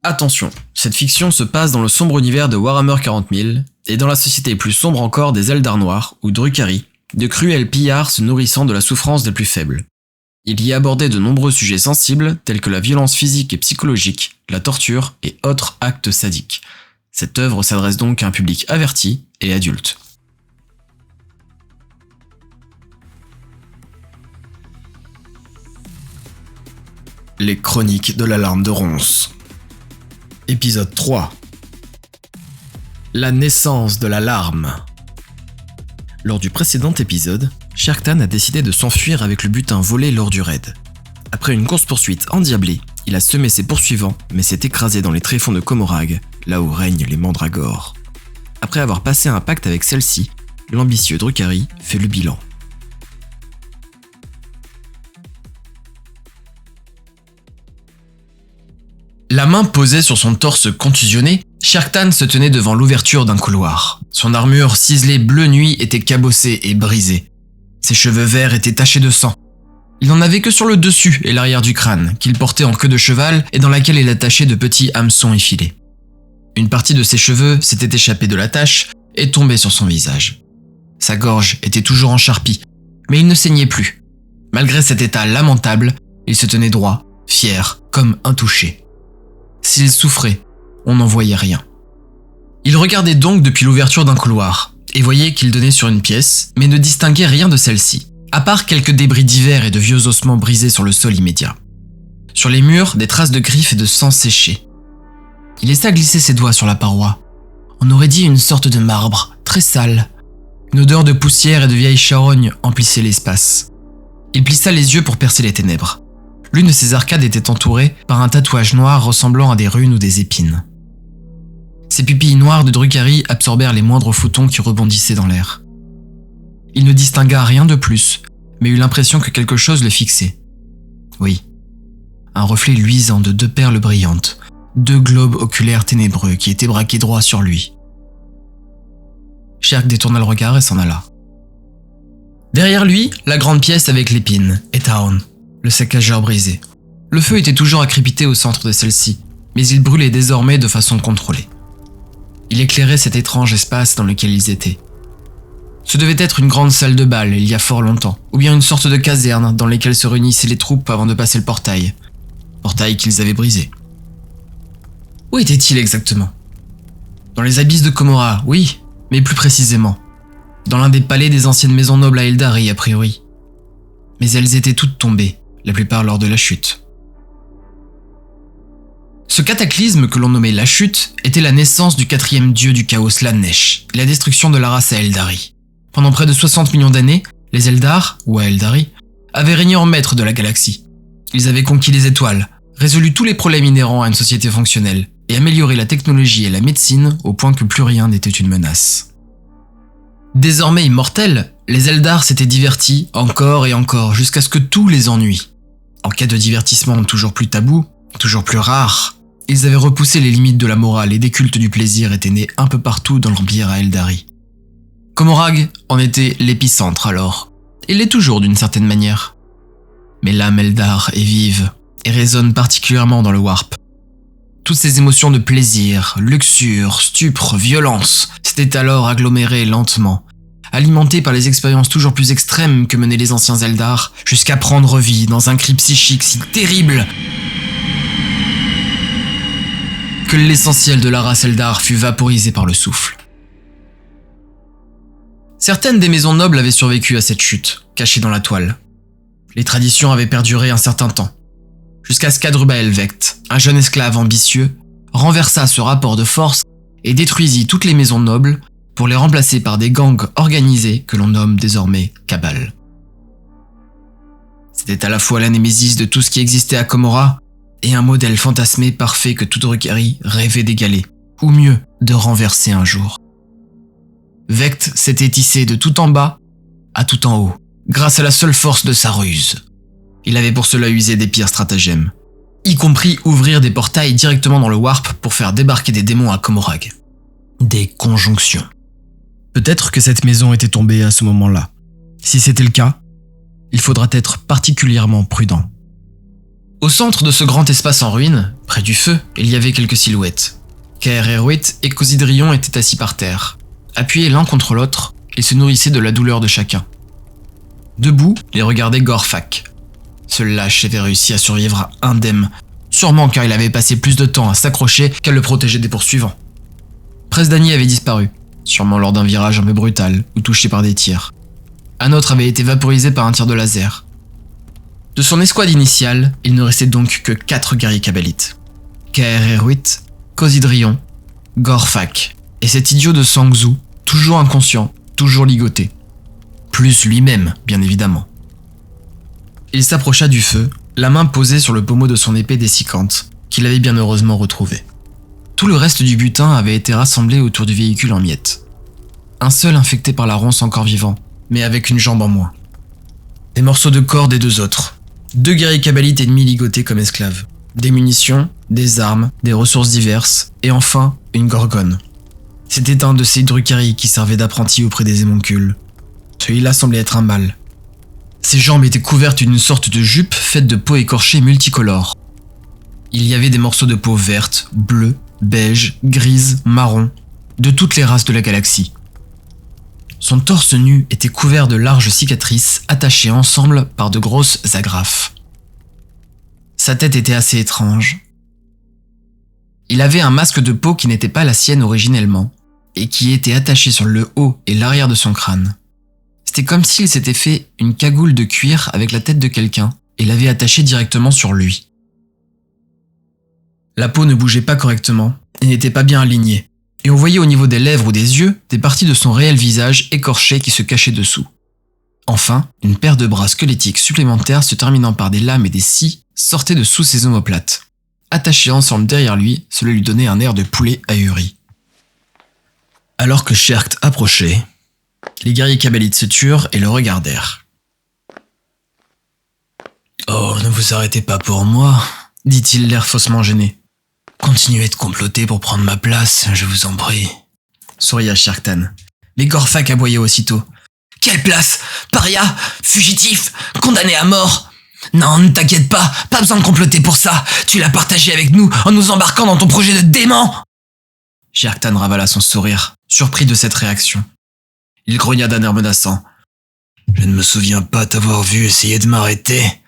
Attention, cette fiction se passe dans le sombre univers de Warhammer 40 000, et dans la société plus sombre encore des Eldar Noirs, ou Drukhari, de cruels pillards se nourrissant de la souffrance des plus faibles. Il y est abordé de nombreux sujets sensibles, tels que la violence physique et psychologique, la torture et autres actes sadiques. Cette œuvre s'adresse donc à un public averti et adulte. Les Chroniques de l'alarme de Ronce. Épisode 3. La naissance de l'alarme. Lors du précédent épisode, Sherktan a décidé de s'enfuir avec le butin volé lors du raid. Après une course-poursuite endiablée, il a semé ses poursuivants, mais s'est écrasé dans les tréfonds de Comorragh, là où règnent les mandragores. Après avoir passé un pacte avec celle-ci, l'ambitieux Drukhari fait le bilan. La main posée sur son torse contusionné, Sherktan se tenait devant l'ouverture d'un couloir. Son armure ciselée bleu nuit était cabossée et brisée. Ses cheveux verts étaient tachés de sang. Il n'en avait que sur le dessus et l'arrière du crâne, qu'il portait en queue de cheval et dans laquelle il attachait de petits hameçons effilés. Une partie de ses cheveux s'était échappée de la tache et tombait sur son visage. Sa gorge était toujours en charpie, mais il ne saignait plus. Malgré cet état lamentable, il se tenait droit, fier, comme intouché. S'il souffrait, on n'en voyait rien. Il regardait donc depuis l'ouverture d'un couloir, et voyait qu'il donnait sur une pièce, mais ne distinguait rien de celle-ci, à part quelques débris divers et de vieux ossements brisés sur le sol immédiat. Sur les murs, des traces de griffes et de sang séché. Il laissa glisser ses doigts sur la paroi. On aurait dit une sorte de marbre, très sale. Une odeur de poussière et de vieille charogne emplissait l'espace. Il plissa les yeux pour percer les ténèbres. L'une de ses arcades était entourée par un tatouage noir ressemblant à des runes ou des épines. Ses pupilles noires de Drukhari absorbèrent les moindres photons qui rebondissaient dans l'air. Il ne distingua rien de plus, mais eut l'impression que quelque chose le fixait. Oui, un reflet luisant de 2 perles brillantes, 2 globes oculaires ténébreux qui étaient braqués droit sur lui. Sherk détourna le regard et s'en alla. Derrière lui, la grande pièce avec l'épine, et Taon, le saccageur brisé. Le feu était toujours à crépiter au centre de celle-ci, mais il brûlait désormais de façon contrôlée. Il éclairait cet étrange espace dans lequel ils étaient. Ce devait être une grande salle de bal il y a fort longtemps, ou bien une sorte de caserne dans laquelle se réunissaient les troupes avant de passer le portail. Portail qu'ils avaient brisé. Où était-il exactement? Dans les abysses de Comorragh, oui, mais plus précisément. Dans l'un des palais des anciennes maisons nobles à Aeldari, a priori. Mais elles étaient toutes tombées, la plupart lors de la chute. Ce cataclysme que l'on nommait la chute était la naissance du 4e dieu du chaos, Slaanesh, et la destruction de la race à Aeldari. Pendant près de 60 millions d'années, les Eldar, ou Aeldari, avaient régné en maître de la galaxie. Ils avaient conquis les étoiles, résolu tous les problèmes inhérents à une société fonctionnelle, et amélioré la technologie et la médecine au point que plus rien n'était une menace. Désormais immortels, les Eldar s'étaient divertis encore et encore jusqu'à ce que tout les ennuie. En cas de divertissement toujours plus tabou, toujours plus rare, ils avaient repoussé les limites de la morale et des cultes du plaisir étaient nés un peu partout dans l'Empire à Aeldari. Comorragh en était l'épicentre alors, et l'est toujours d'une certaine manière. Mais l'âme Eldar est vive et résonne particulièrement dans le Warp. Toutes ces émotions de plaisir, luxure, stupre, violence s'étaient alors agglomérées lentement, alimentées par les expériences toujours plus extrêmes que menaient les anciens Eldar, jusqu'à prendre vie dans un cri psychique si terrible que l'essentiel de la race Eldar fut vaporisé par le souffle. Certaines des maisons nobles avaient survécu à cette chute, cachées dans la toile. Les traditions avaient perduré un certain temps, jusqu'à ce qu'Adrubael Vect, un jeune esclave ambitieux, renversa ce rapport de force et détruisit toutes les maisons nobles pour les remplacer par des gangs organisés que l'on nomme désormais Cabal. C'était à la fois la némésis de tout ce qui existait à Comorragh et un modèle fantasmé parfait que tout Drukhari rêvait d'égaler, ou mieux, de renverser un jour. Vect s'était tissé de tout en bas à tout en haut, grâce à la seule force de sa ruse. Il avait pour cela usé des pires stratagèmes, y compris ouvrir des portails directement dans le Warp pour faire débarquer des démons à Comorragh. Des conjonctions. Peut-être que cette maison était tombée à ce moment-là. Si c'était le cas, il faudra être particulièrement prudent. Au centre de ce grand espace en ruine, près du feu, il y avait quelques silhouettes. Kaer-Erwit et Cosidrion étaient assis par terre. Appuyés l'un contre l'autre, ils se nourrissaient de la douleur de chacun. Debout, les regardait Gorfak. Ce lâche avait réussi à survivre indemne, sûrement car il avait passé plus de temps à s'accrocher qu'à le protéger des poursuivants. Presdani avait disparu, sûrement lors d'un virage un peu brutal ou touché par des tirs. Un autre avait été vaporisé par un tir de laser. De son escouade initiale, il ne restait donc que 4 guerriers kabalites. Kaer-Erwit, Cosidrion, Gorfak et cet idiot de Sangzu, toujours inconscient, toujours ligoté. Plus lui-même, bien évidemment. Il s'approcha du feu, la main posée sur le pommeau de son épée dessicante, qu'il avait bien heureusement retrouvée. Tout le reste du butin avait été rassemblé autour du véhicule en miettes. Un seul infecté par la ronce encore vivant, mais avec une jambe en moins. Des morceaux de corps des 2 autres. 2 guerriers kabalites ennemis ligotés comme esclaves. Des munitions, des armes, des ressources diverses, et enfin, une gorgone. C'était un de ces Drukhari qui servait d'apprenti auprès des émoncules. Celui-là semblait être un mâle. Ses jambes étaient couvertes d'une sorte de jupe faite de peau écorchée multicolore. Il y avait des morceaux de peau verte, bleue, beige, grise, marron, de toutes les races de la galaxie. Son torse nu était couvert de larges cicatrices attachées ensemble par de grosses agrafes. Sa tête était assez étrange. Il avait un masque de peau qui n'était pas la sienne originellement, et qui était attaché sur le haut et l'arrière de son crâne. C'était comme s'il s'était fait une cagoule de cuir avec la tête de quelqu'un et l'avait attachée directement sur lui. La peau ne bougeait pas correctement et n'était pas bien alignée, et on voyait au niveau des lèvres ou des yeux des parties de son réel visage écorché qui se cachaient dessous. Enfin, une paire de bras squelettiques supplémentaires se terminant par des lames et des scies sortait de sous ses omoplates. Attachés ensemble derrière lui, cela lui donnait un air de poulet ahuri. Alors que Sherkt approchait, les guerriers kabalites se turent et le regardèrent. « Oh, ne vous arrêtez pas pour moi, » dit-il l'air faussement gêné. « Continuez de comploter pour prendre ma place, je vous en prie. » Souria Sherktan. Mais Gorfak aboya aussitôt. « Quelle place? Paria? Fugitif? Condamné à mort? Non, ne t'inquiète pas besoin de comploter pour ça. Tu l'as partagé avec nous en nous embarquant dans ton projet de dément. » Sherktan ravala son sourire, surpris de cette réaction. Il grogna d'un air menaçant. « Je ne me souviens pas t'avoir vu essayer de m'arrêter.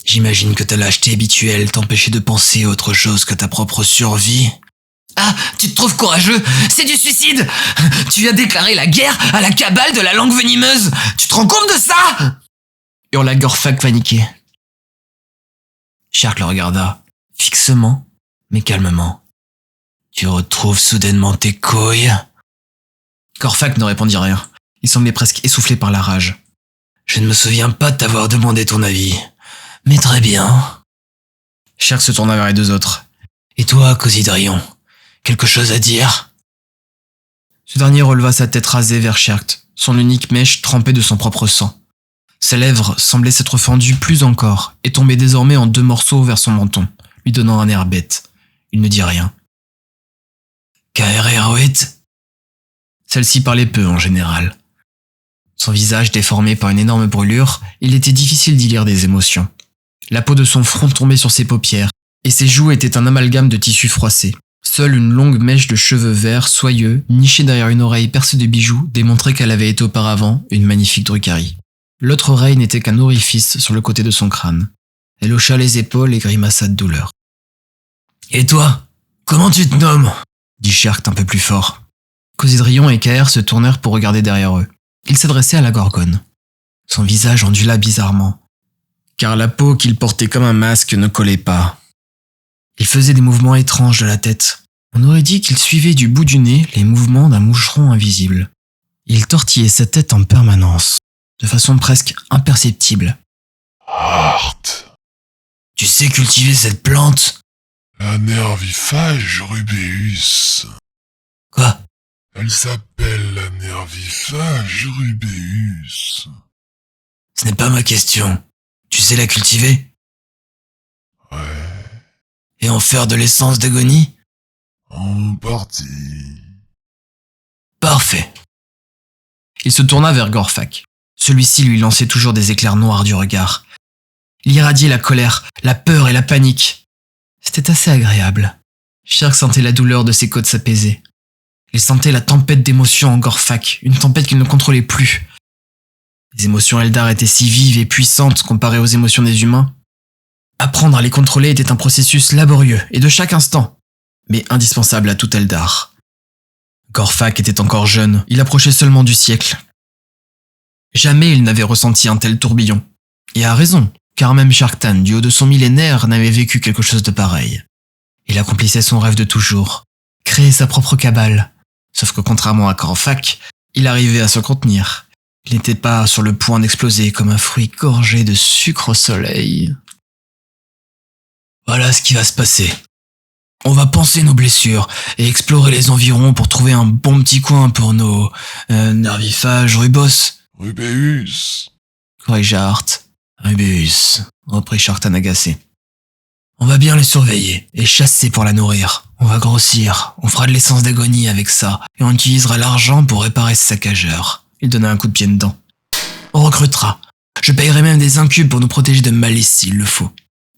J'imagine que ta lâcheté habituelle t'empêchait de penser à autre chose que ta propre survie. »« Ah, tu te trouves courageux? C'est du suicide! Tu viens déclarer la guerre à la cabale de la langue venimeuse! Tu te rends compte de ça ?» hurla Gorfak paniqué. Sherk le regarda, fixement, mais calmement. « Tu retrouves soudainement tes couilles ?» Gorfak ne répondit rien. Il semblait presque essoufflé par la rage. « Je ne me souviens pas de t'avoir demandé ton avis. Mais très bien. » Sherk se tourna vers les 2 autres. « Et toi, Cosidrion, quelque chose à dire ?» Ce dernier releva sa tête rasée vers Sherk, son unique mèche trempée de son propre sang. Ses lèvres semblaient s'être fendues plus encore et tombaient désormais en 2 morceaux vers son menton, lui donnant un air bête. Il ne dit rien. « Kaer-Erwit ?» Celle-ci parlait peu en général. Son visage déformé par une énorme brûlure, il était difficile d'y lire des émotions. La peau de son front tombait sur ses paupières, et ses joues étaient un amalgame de tissus froissés. Seule une longue mèche de cheveux verts soyeux, nichée derrière une oreille percée de bijoux, démontrait qu'elle avait été auparavant une magnifique Drukhari. L'autre oreille n'était qu'un orifice sur le côté de son crâne. Elle hocha les épaules et grimaça de douleur. « Et toi, comment tu te nommes ?» dit Sherk un peu plus fort. Cosidrion et Kaer se tournèrent pour regarder derrière eux. Il s'adressait à la gorgone. Son visage ondula bizarrement, car la peau qu'il portait comme un masque ne collait pas. Il faisait des mouvements étranges de la tête. On aurait dit qu'il suivait du bout du nez les mouvements d'un moucheron invisible. Il tortillait sa tête en permanence, de façon presque imperceptible. « Art !»« Tu sais cultiver cette plante ?» ?»« La Nervifage rubeus. »« Quoi ?»« Elle s'appelle la Nervifage rubeus. »« Ce n'est pas ma question. Tu sais la cultiver ?»« Ouais. »« Et en faire de l'essence d'agonie ?»« En partie. » Parfait. Il se tourna vers Gorfak. Celui-ci lui lançait toujours des éclairs noirs du regard. Il irradiait la colère, la peur et la panique. C'était assez agréable. Shark sentait la douleur de ses côtes s'apaiser. Il sentait la tempête d'émotions en Gorfak, une tempête qu'il ne contrôlait plus. Les émotions Eldar étaient si vives et puissantes comparées aux émotions des humains. Apprendre à les contrôler était un processus laborieux et de chaque instant, mais indispensable à tout Eldar. Gorfak était encore jeune, il approchait seulement du siècle. Jamais il n'avait ressenti un tel tourbillon. Et a raison, car même Sharktan, du haut de son millénaire, n'avait vécu quelque chose de pareil. Il accomplissait son rêve de toujours, créer sa propre cabale. Sauf que contrairement à Gorfak, il arrivait à se contenir. Il n'était pas sur le point d'exploser comme un fruit gorgé de sucre au soleil. Voilà ce qui va se passer. On va panser nos blessures et explorer les environs pour trouver un bon petit coin pour nos nerviphages rubos. Rubéus. Corrigea Hart. Rubéus, reprit Sharktan agacé. On va bien les surveiller et chasser pour la nourrir. On va grossir, on fera de l'essence d'agonie avec ça et on utilisera l'argent pour réparer ce saccageur. Il donna un coup de pied dedans. On recrutera. Je payerai même des incubes pour nous protéger de malice s'il le faut.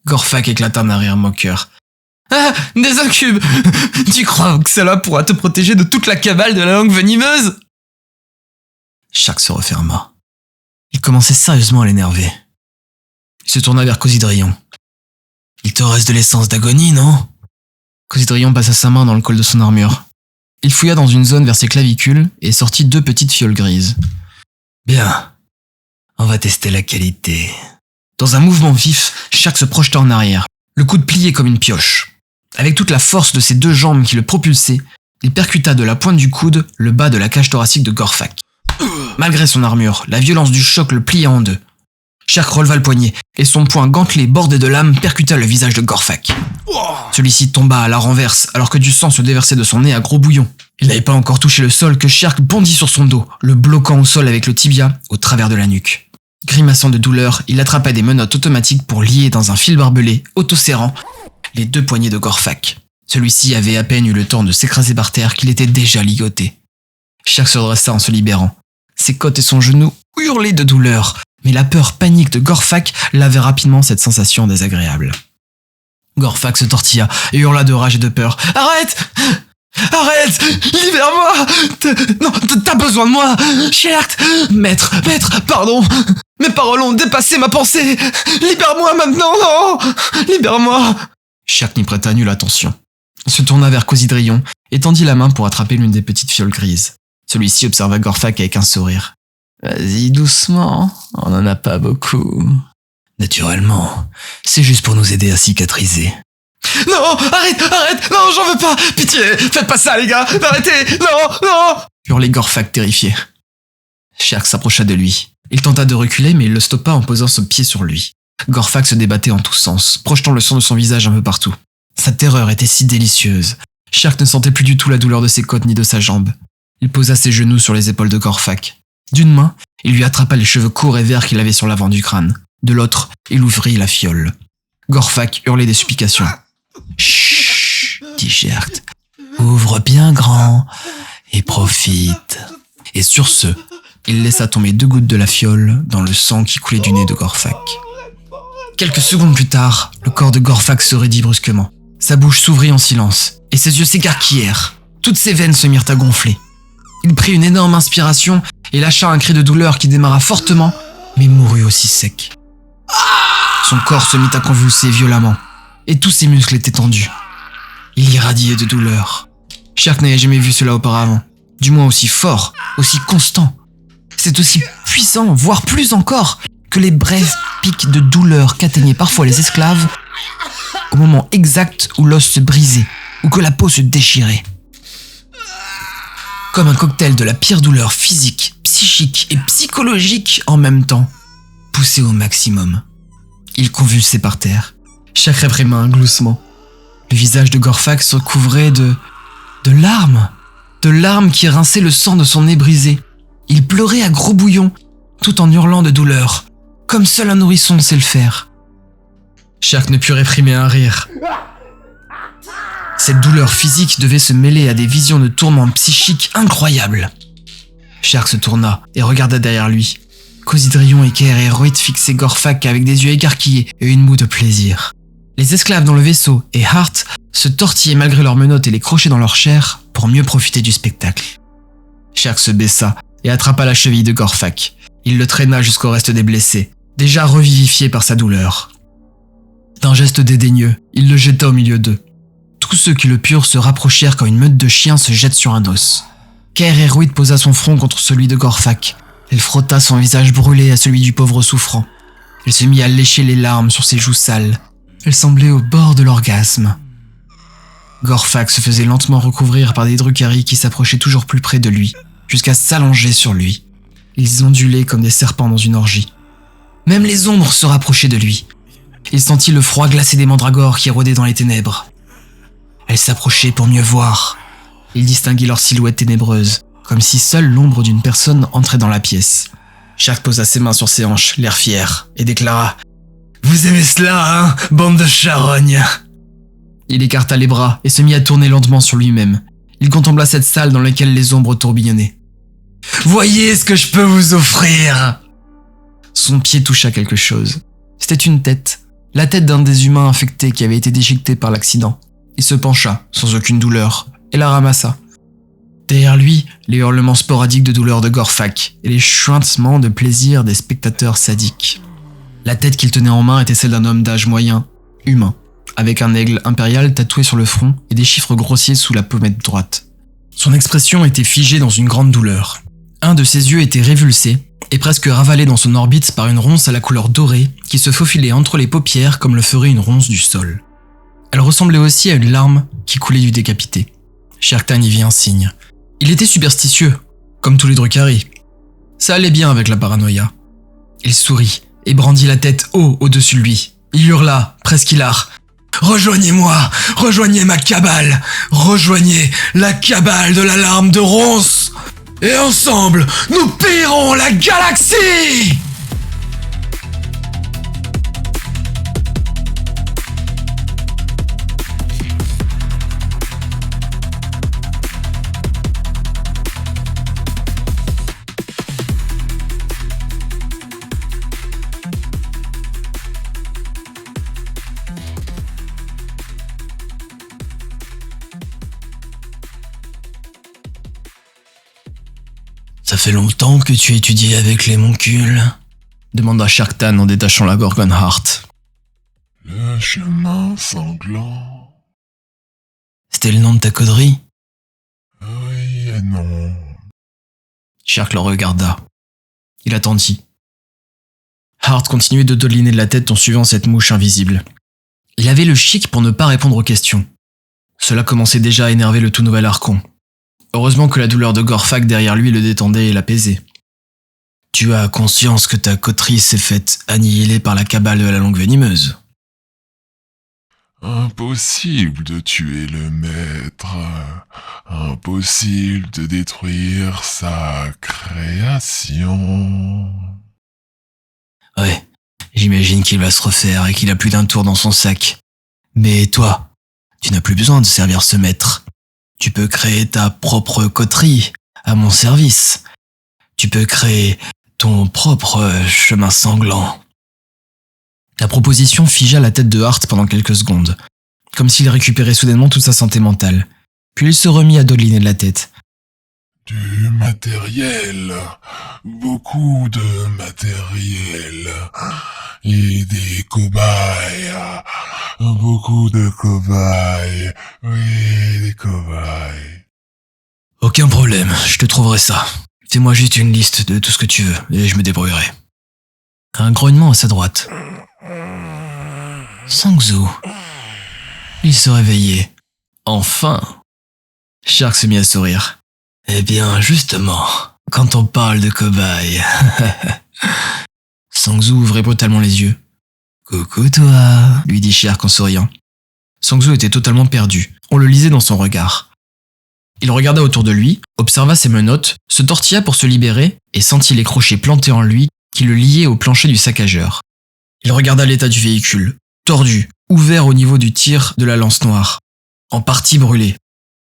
Gorfak éclata d'un rire moqueur. Ah, des incubes! Tu crois que cela pourra te protéger de toute la cabale de la langue venimeuse? Shark se referma. Il commençait sérieusement à l'énerver. Il se tourna vers Cosidrion. Il te reste de l'essence d'agonie, non? Cosidrion passa sa main dans le col de son armure. Il fouilla dans une zone vers ses clavicules et sortit 2 petites fioles grises. Bien. On va tester la qualité. Dans un mouvement vif, Shark se projeta en arrière, le coude plié comme une pioche. Avec toute la force de ses 2 jambes qui le propulsaient, il percuta de la pointe du coude le bas de la cage thoracique de Gorfak. Malgré son armure, la violence du choc le plia en 2. Shark releva le poignet, et son poing gantelé bordé de lames percuta le visage de Gorfak. Celui-ci tomba à la renverse, alors que du sang se déversait de son nez à gros bouillons. Il n'avait pas encore touché le sol que Shark bondit sur son dos, le bloquant au sol avec le tibia au travers de la nuque. Grimaçant de douleur, il attrapa des menottes automatiques pour lier dans un fil barbelé, auto-serrant, les 2 poignets de Gorfak. Celui-ci avait à peine eu le temps de s'écraser par terre qu'il était déjà ligoté. Shark se dressa en se libérant. Ses côtes et son genou hurlaient de douleur, mais la peur panique de Gorfak lavait rapidement cette sensation désagréable. Gorfak se tortilla et hurla de rage et de peur. « Arrête! Arrête! Libère-moi! Non, t'as besoin de moi! Shark! Maître, pardon! Mes paroles ont dépassé ma pensée! Libère-moi maintenant! Non! Libère-moi! » Shark n'y prêta nulle attention. Il se tourna vers Cosidrion et tendit la main pour attraper l'une des petites fioles grises. Celui-ci observa Gorfak avec un sourire. « Vas-y doucement, on n'en a pas beaucoup. » Naturellement, c'est juste pour nous aider à cicatriser. « Non, arrête, non, j'en veux pas, pitié, faites pas ça les gars, arrêtez, non !» hurlait Gorfak terrifié. Shark s'approcha de lui. Il tenta de reculer mais il le stoppa en posant son pied sur lui. Gorfak se débattait en tous sens, projetant le sang de son visage un peu partout. Sa terreur était si délicieuse. Shark ne sentait plus du tout la douleur de ses côtes ni de sa jambe. Il posa ses genoux sur les épaules de Gorfak. D'une main, il lui attrapa les cheveux courts et verts qu'il avait sur l'avant du crâne. De l'autre, il ouvrit la fiole. Gorfak hurlait des supplications. « Chut !» dit Shark. « Ouvre bien grand et profite. » Et sur ce, il laissa tomber 2 gouttes de la fiole dans le sang qui coulait du nez de Gorfak. Quelques secondes plus tard, le corps de Gorfak se raidit brusquement. Sa bouche s'ouvrit en silence, et ses yeux s'écarquillèrent. Toutes ses veines se mirent à gonfler. Il prit une énorme inspiration et lâcha un cri de douleur qui démarra fortement, mais mourut aussi sec. Son corps se mit à convulser violemment, et tous ses muscles étaient tendus. Il irradiait de douleur. Shark n'avait jamais vu cela auparavant, du moins aussi fort, aussi constant. C'est aussi puissant, voire plus encore, que les brefs pics de douleur qu'atteignaient parfois les esclaves au moment exact où l'os se brisait ou que la peau se déchirait. Comme un cocktail de la pire douleur physique, psychique et psychologique en même temps, poussé au maximum. Il convulsait par terre, Shark réprima un gloussement. Le visage de Gorfak se couvrait de larmes qui rinçaient le sang de son nez brisé. Il pleurait à gros bouillons, tout en hurlant de douleur, comme seul un nourrisson sait le faire. Shark ne put réprimer un rire. Cette douleur physique devait se mêler à des visions de tourments psychiques incroyables. Shark se tourna et regarda derrière lui. Cosidrion et Caer et Ruit fixaient Gorfak avec des yeux écarquillés et une moue de plaisir. Les esclaves dans le vaisseau et Hart se tortillaient malgré leurs menottes et les crochets dans leur chair pour mieux profiter du spectacle. Sherk se baissa et attrapa la cheville de Gorfak. Il le traîna jusqu'au reste des blessés, déjà revivifiés par sa douleur. D'un geste dédaigneux, il le jeta au milieu d'eux. Tous ceux qui le purent se rapprochèrent comme une meute de chiens se jette sur un os. Caer et Ruit posa son front contre celui de Gorfak. Elle frotta son visage brûlé à celui du pauvre souffrant. Elle se mit à lécher les larmes sur ses joues sales. Elle semblait au bord de l'orgasme. Gorfak se faisait lentement recouvrir par des Drukhari qui s'approchaient toujours plus près de lui, jusqu'à s'allonger sur lui. Ils ondulaient comme des serpents dans une orgie. Même les ombres se rapprochaient de lui. Il sentit le froid glacé des mandragores qui rôdaient dans les ténèbres. Elles s'approchaient pour mieux voir. Il distinguait leurs silhouettes ténébreuses, comme si seule l'ombre d'une personne entrait dans la pièce. Sherk posa ses mains sur ses hanches, l'air fier, et déclara « Vous aimez cela, hein, bande de charognes !» Il écarta les bras et se mit à tourner lentement sur lui-même. Il contempla cette salle dans laquelle les ombres tourbillonnaient. « Voyez ce que je peux vous offrir !» Son pied toucha quelque chose. C'était une tête, la tête d'un des humains infectés qui avait été déchiqueté par l'accident. Il se pencha, sans aucune douleur, et la ramassa. Derrière lui, les hurlements sporadiques de douleur de Gorfak et les chuintements de plaisir des spectateurs sadiques. La tête qu'il tenait en main était celle d'un homme d'âge moyen, humain, avec un aigle impérial tatoué sur le front et des chiffres grossiers sous la pommette droite. Son expression était figée dans une grande douleur. Un de ses yeux était révulsé et presque ravalé dans son orbite par une ronce à la couleur dorée qui se faufilait entre les paupières comme le ferait une ronce du sol. Elle ressemblait aussi à une larme qui coulait du décapité. Sherk y vit un signe. Il était superstitieux, comme tous les Drukhari. Ça allait bien avec la paranoïa. Il sourit et brandit la tête haut au-dessus de lui. Il hurla, presque hilar. « Rejoignez-moi, rejoignez ma cabale, rejoignez la cabale de la larme de ronce, et ensemble, nous pillerons la galaxie !» Ça fait longtemps que tu étudies avec les moncules ? Demanda Sherk en détachant la Gorgon Heart. Le chemin sanglant. C'était le nom de ta coterie ? Oui et non. Sherk le regarda. Il attendit. Hart continuait de dodeliner de la tête en suivant cette mouche invisible. Il avait le chic pour ne pas répondre aux questions. Cela commençait déjà à énerver le tout nouvel Archon. Heureusement que la douleur de Gorfak derrière lui le détendait et l'apaisait. « Tu as conscience que ta coterie s'est faite annihiler par la cabale de la langue venimeuse ?» Impossible de tuer le maître. Impossible de détruire sa création. Ouais, j'imagine qu'il va se refaire et qu'il a plus d'un tour dans son sac. Mais toi, tu n'as plus besoin de servir ce maître. Tu peux créer ta propre coterie à mon service. Tu peux créer ton propre chemin sanglant. La proposition figea la tête de Hart pendant quelques secondes, comme s'il récupérait soudainement toute sa santé mentale. Puis il se remit à dodeliner de la tête. Du matériel. Beaucoup de matériel. Et des cobayes. Beaucoup de cobayes. Oui, des cobayes. Aucun problème, je te trouverai ça. Fais-moi juste une liste de tout ce que tu veux, et je me débrouillerai. Un grognement à sa droite. Sangzu. Il se réveillait. Enfin. Sherk se mit à sourire. Eh bien, justement, quand on parle de cobayes... Sangzu ouvrait brutalement les yeux. « Coucou toi !» lui dit Sherk en souriant. Sangzu était totalement perdu. On le lisait dans son regard. Il regarda autour de lui, observa ses menottes, se tortilla pour se libérer et sentit les crochets plantés en lui qui le liaient au plancher du saccageur. Il regarda l'état du véhicule, tordu, ouvert au niveau du tir de la lance noire, en partie brûlé.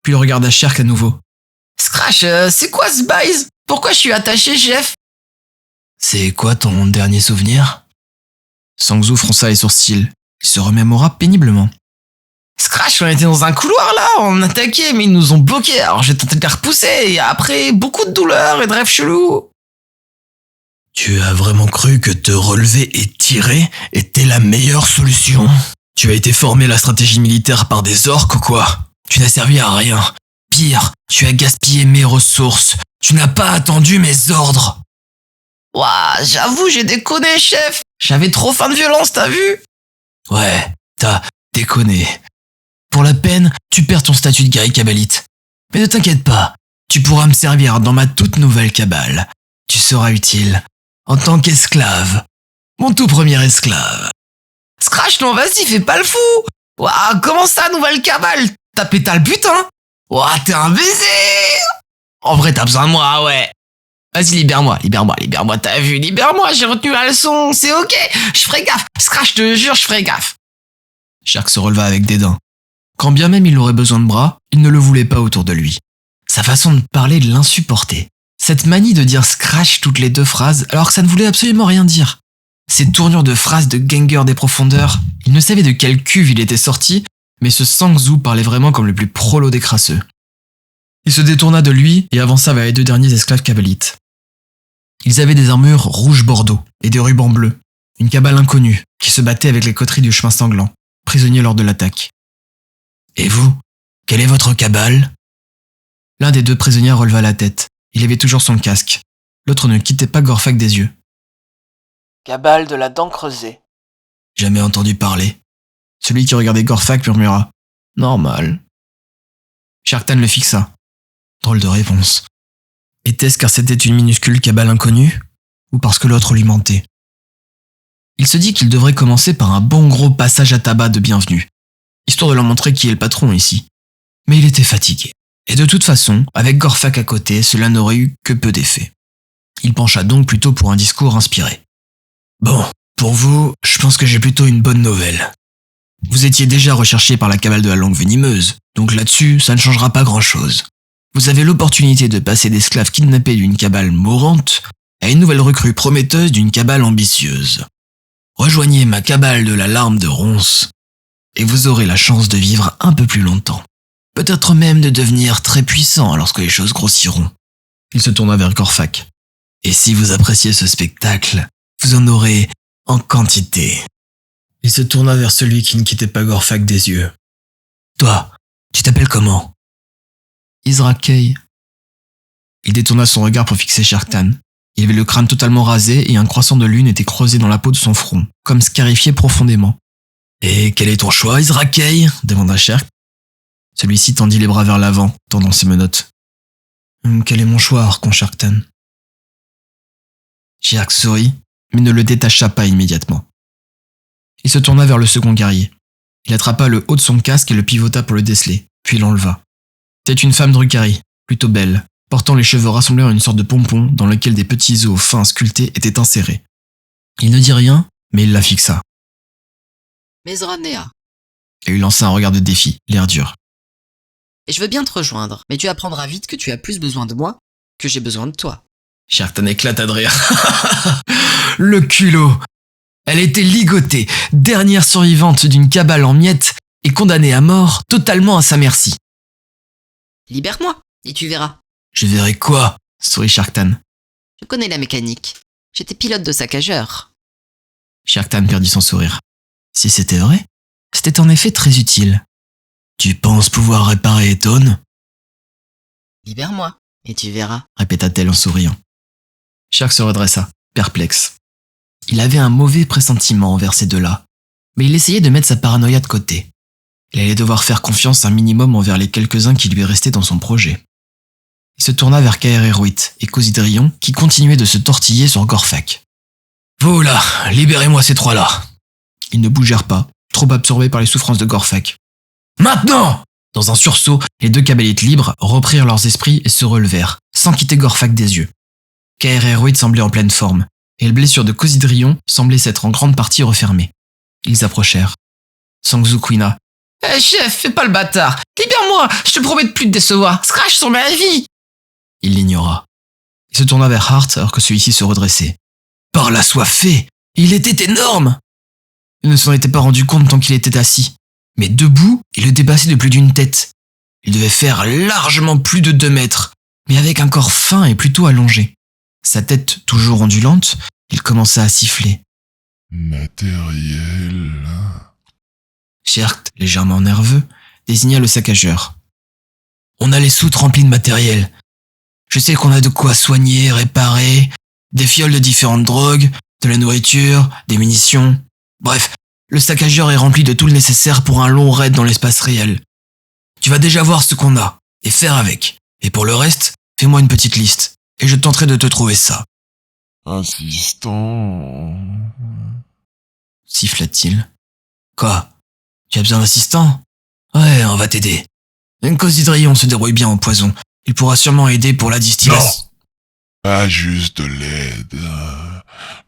Puis il regarda Sherk à nouveau. « Scratch, c'est quoi ce baise ? Pourquoi je suis attaché, chef ?» C'est quoi ton dernier souvenir? Sangzu fronça les sourcils. Il se remémora péniblement. Scratch, on était dans un couloir là, on attaquait mais ils nous ont bloqués, alors j'ai tenté de les repousser et après beaucoup de douleurs et de rêves chelous. Tu as vraiment cru que te relever et tirer était la meilleure solution? Tu as été formé à la stratégie militaire par des orques ou quoi? Tu n'as servi à rien. Pire, tu as gaspillé mes ressources. Tu n'as pas attendu mes ordres. Ouah, j'avoue, j'ai déconné, chef. J'avais trop faim de violence, t'as vu? Ouais, t'as déconné. Pour la peine, tu perds ton statut de guerrier kabbalite. Mais ne t'inquiète pas, tu pourras me servir dans ma toute nouvelle cabale. Tu seras utile en tant qu'esclave. Mon tout premier esclave. Scratch, non, vas-y, fais pas le fou. Ouah, comment ça, nouvelle cabale? T'as pété le butin? Ouah, t'es un baiser. En vrai, t'as besoin de moi, ouais. Vas-y, libère-moi, t'as vu, libère-moi, j'ai retenu la leçon, c'est ok, je ferai gaffe. Scratch, je te jure, je ferai gaffe. Shark se releva avec dédain. Quand bien même il aurait besoin de bras, il ne le voulait pas autour de lui. Sa façon de parler l'insupportait. Cette manie de dire Scratch toutes les deux phrases alors que ça ne voulait absolument rien dire. Ces tournures de phrases de Gengar des profondeurs, il ne savait de quelle cuve il était sorti, mais ce Sangzu parlait vraiment comme le plus prolo des crasseux. Il se détourna de lui et avança vers les deux derniers esclaves kabbalites. Ils avaient des armures rouge bordeaux et des rubans bleus, une cabale inconnue qui se battait avec les coteries du chemin sanglant, prisonniers lors de l'attaque. Et vous, quelle est votre cabale? L'un des deux prisonniers releva la tête. Il avait toujours son casque. L'autre ne quittait pas Gorfak des yeux. Cabale de la dent creusée. Jamais entendu parler. Celui qui regardait Gorfak murmura. Normal. Sharktan le fixa. Drôle de réponse. Était-ce car c'était une minuscule cabale inconnue? Ou parce que l'autre lui mentait? Il se dit qu'il devrait commencer par un bon gros passage à tabac de bienvenue, histoire de leur montrer qui est le patron ici. Mais il était fatigué. Et de toute façon, avec Gorfak à côté, cela n'aurait eu que peu d'effet. Il pencha donc plutôt pour un discours inspiré. Bon, pour vous, je pense que j'ai plutôt une bonne nouvelle. Vous étiez déjà recherché par la cabale de la langue venimeuse, donc là-dessus, ça ne changera pas grand-chose. Vous avez l'opportunité de passer d'esclaves kidnappés d'une cabale mourante à une nouvelle recrue prometteuse d'une cabale ambitieuse. Rejoignez ma cabale de la larme de ronce, et vous aurez la chance de vivre un peu plus longtemps. Peut-être même de devenir très puissant lorsque les choses grossiront. Il se tourna vers Gorfak. Et si vous appréciez ce spectacle, vous en aurez en quantité. Il se tourna vers celui qui ne quittait pas Gorfak des yeux. Toi, tu t'appelles comment? Izrakei. Il détourna son regard pour fixer Sharktan. Il avait le crâne totalement rasé et un croissant de lune était creusé dans la peau de son front, comme scarifié profondément. Et quel est ton choix, Izrakei? Demanda Shark. Celui-ci tendit les bras vers l'avant, tendant ses menottes. Quel est mon choix, Archon Sharktan? Shark sourit, mais ne le détacha pas immédiatement. Il se tourna vers le second guerrier. Il attrapa le haut de son casque et le pivota pour le déceler, puis l'enleva. C'était une femme Drukhari, plutôt belle, portant les cheveux rassemblés en une sorte de pompon dans lequel des petits os fins sculptés étaient insérés. Il ne dit rien, mais il la fixa. Mezranea. Et lui lança un regard de défi, l'air dur. Et je veux bien te rejoindre, mais tu apprendras vite que tu as plus besoin de moi que j'ai besoin de toi. Sharktan éclata de rire. Le culot! Elle était ligotée, dernière survivante d'une cabale en miettes et condamnée à mort totalement à sa merci. Libère-moi, et tu verras. Je verrai quoi? Sourit Sharktan. Je connais la mécanique. J'étais pilote de saccageur. Sharktan perdit son sourire. Si c'était vrai, c'était en effet très utile. Tu penses pouvoir réparer Eton? Libère-moi, et tu verras. Répéta-t-elle en souriant. Shark se redressa, perplexe. Il avait un mauvais pressentiment envers ces deux-là, mais il essayait de mettre sa paranoïa de côté. Il allait devoir faire confiance un minimum envers les quelques-uns qui lui restaient dans son projet. Il se tourna vers Kaereruit et Cosidrion qui continuaient de se tortiller sur Gorfak. « Vous là, libérez-moi ces trois-là !» Ils ne bougèrent pas, trop absorbés par les souffrances de Gorfak. « Maintenant !» Dans un sursaut, les deux kabbalites libres reprirent leurs esprits et se relevèrent, sans quitter Gorfak des yeux. Kaereruit semblait en pleine forme, et les blessures de Cosidrion semblaient s'être en grande partie refermées. Ils approchèrent. Sangzu couina. « Hé chef, fais pas le bâtard! Libère-moi! Je te promets de plus te décevoir! Scratch sur ma vie !» Il l'ignora. Il se tourna vers Hart alors que celui-ci se redressait. par l'assoiffé. Il était énorme. Il ne s'en était pas rendu compte tant qu'il était assis. Mais debout, il le dépassait de plus d'une tête. Il devait faire largement plus de 2 mètres, mais avec un corps fin et plutôt allongé. Sa tête toujours ondulante, il commença à siffler. Matériel. Sherkt, légèrement nerveux, désigna le saccageur. On a les soutes remplies de matériel. Je sais qu'on a de quoi soigner, réparer, des fioles de différentes drogues, de la nourriture, des munitions. Bref, le saccageur est rempli de tout le nécessaire pour un long raid dans l'espace réel. Tu vas déjà voir ce qu'on a, et faire avec. Et pour le reste, fais-moi une petite liste, et je tenterai de te trouver ça. Assistant. Siffla-t-il. Quoi? Tu as besoin d'assistant? Ouais, on va t'aider. Nkosidrion se débrouille bien au poison. Il pourra sûrement aider pour la distillation. Pas juste de l'aide.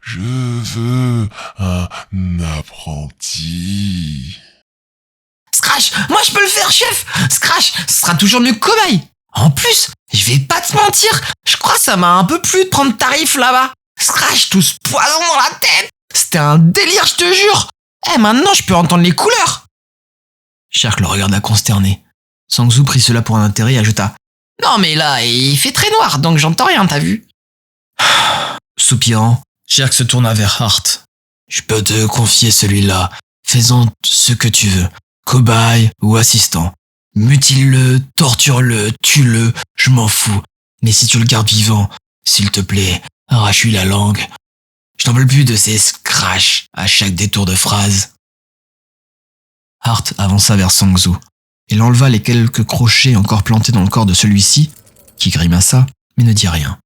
Je veux un apprenti. Scratch, moi je peux le faire, chef. Scratch, ce sera toujours mieux que Cobaye. En plus, je vais pas te mentir, je crois que ça m'a un peu plu de prendre tarif là-bas. Scratch, tout ce poison dans la tête. C'était un délire, je te jure. Maintenant je peux entendre les couleurs. Sherk le regarda consterné. Sangzu prit cela pour un intérêt et ajouta. Non mais là, il fait très noir, donc j'entends rien, t'as vu? Soupirant, Sherk se tourna vers Hart. Je peux te confier celui-là. Fais-en ce que tu veux. Cobaye ou assistant. Mutile-le, torture-le, tue-le, je m'en fous. Mais si tu le gardes vivant, s'il te plaît, arrache-lui la langue. Je n'en veux plus de ces scratchs à chaque détour de phrase. Hart avança vers Sangzu. Il enleva les quelques crochets encore plantés dans le corps de celui-ci, qui grimaça, mais ne dit rien.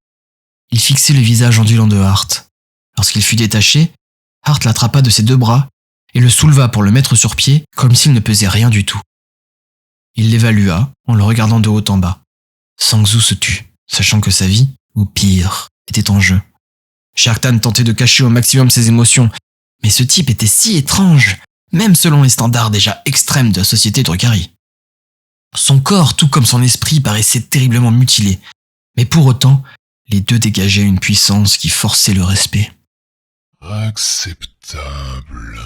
Il fixait le visage ondulant de Hart. Lorsqu'il fut détaché, Hart l'attrapa de ses 2 bras et le souleva pour le mettre sur pied comme s'il ne pesait rien du tout. Il l'évalua en le regardant de haut en bas. Sangzu se tut, sachant que sa vie, ou pire, était en jeu. Sharktan tentait de cacher au maximum ses émotions, mais ce type était si étrange, même selon les standards déjà extrêmes de la société Drukhari. Son corps, tout comme son esprit, paraissait terriblement mutilé, mais pour autant, les deux dégageaient une puissance qui forçait le respect. Acceptable.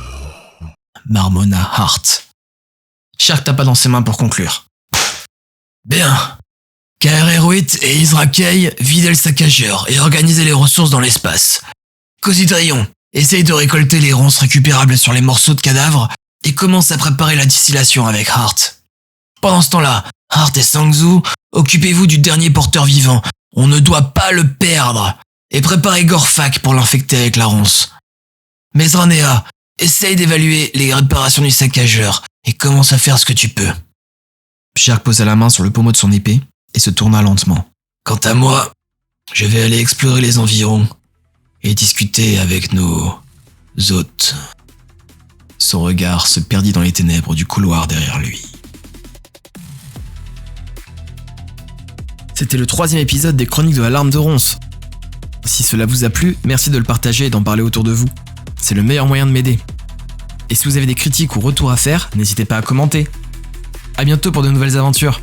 Marmonna Hart. Shark tapa dans ses mains pour conclure. Bien. KR-08 et Izrakei vidaient le saccageur et organisaient les ressources dans l'espace. Cosidrion, essaye de récolter les ronces récupérables sur les morceaux de cadavres et commence à préparer la distillation avec Hart. Pendant ce temps-là, Hart et Sangzu, occupez-vous du dernier porteur vivant. On ne doit pas le perdre. Et préparez Gorfak pour l'infecter avec la ronce. Mezranea, essaye d'évaluer les réparations du saccageur et commence à faire ce que tu peux. Sherk posa la main sur le pommeau de son épée et se tourna lentement. Quant à moi, je vais aller explorer les environs et discuter avec nos hôtes. Son regard se perdit dans les ténèbres du couloir derrière lui. C'était le 3e épisode des Chroniques de la Larme de Ronce. Si cela vous a plu, merci de le partager et d'en parler autour de vous. C'est le meilleur moyen de m'aider. Et si vous avez des critiques ou retours à faire, n'hésitez pas à commenter. À bientôt pour de nouvelles aventures.